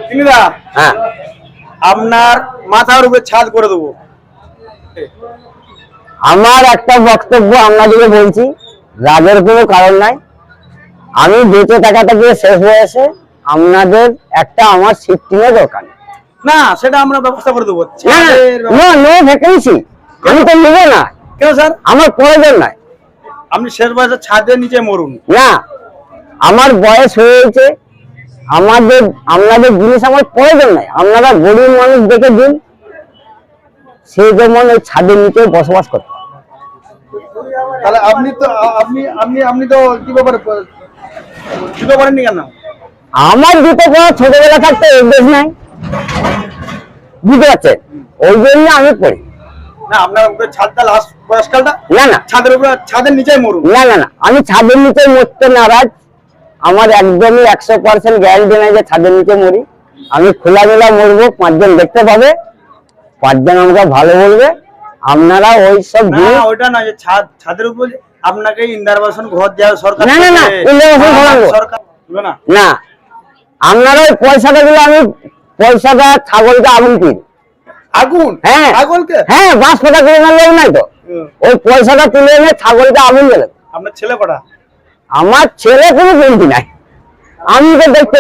তিনিদা হ্যাঁ আপনার মাথার উপরে ছাদ করে দেবো। আমার একটা বক্তব্য আপনাদেরকে বলছি, রাগের কোনো কারণ নাই। আমি বেঁচে থাকাটা দিয়ে শেষ বয়সে আপনাদের একটা আমার শিফটিংয়ের দরকার নেই। না সেটা আমরা ব্যবস্থা করে দেবো। না ছাদের না নো ভ্যাকেন্সি, আমি তো নেবো না, কেন স্যার? আমার প্রয়োজন নাই। আপনি শেষ বয়সে ছাদের নিচে মরুন। না আমার বয়স হয়েছে, আপনাদের জিনিস আমার প্রয়োজন নাই। আপনারা গরিব মানুষ দেখে দিন, সেই যেমন ওই ছাদের নিচে বসবাস করতে। তাহলে আপনি তো আপনি তো কি ব্যাপারে জুতো পরেননি কেন? আমার জুতো পরা ছোটবেলা থাকতে অভ্যেস নাই, বুঝতে পারছেন, ওই জন্য আমি পড়ি। না আপনার উপরে ছাদটা লাস্ট বয়সকালটা না না ছাদের উপরে ছাদের নিচে মরুন। না না না, আমি ছাদের নিচে মরতে নারাজ। আমার একদমই 100% গ্যারান্টি নাই যে ছাদের নিচে মরি। আমি খোলামেলা মরবো, 5 জন দেখতে পাবে, 5 জন আমাকে ভালো বলবে। আপনারা ওই সব না ওইটা না, যে ছাদের উপরে আপনাকে ইন্দারবাসন ঘর দেওয়া সরকার। না না না, ইন্দারবাসন ঘর আনবো। সরকার দিলো না। না, আপনারা ওই পয়সাটা দিলে আমি পয়সাটা ছাগলকে আগুন কিনি। আগুন? হ্যাঁ ছাগলকে? হ্যাঁ, 5 টাকা করে নেব নাই তো, ওই পয়সাটা তুলে এনে ছাগলকে আগুন গেলে। আপনার ছেলে কটা? আমার ছেলে কোনো গেঞ্জি নাই, আমি তো দেখতে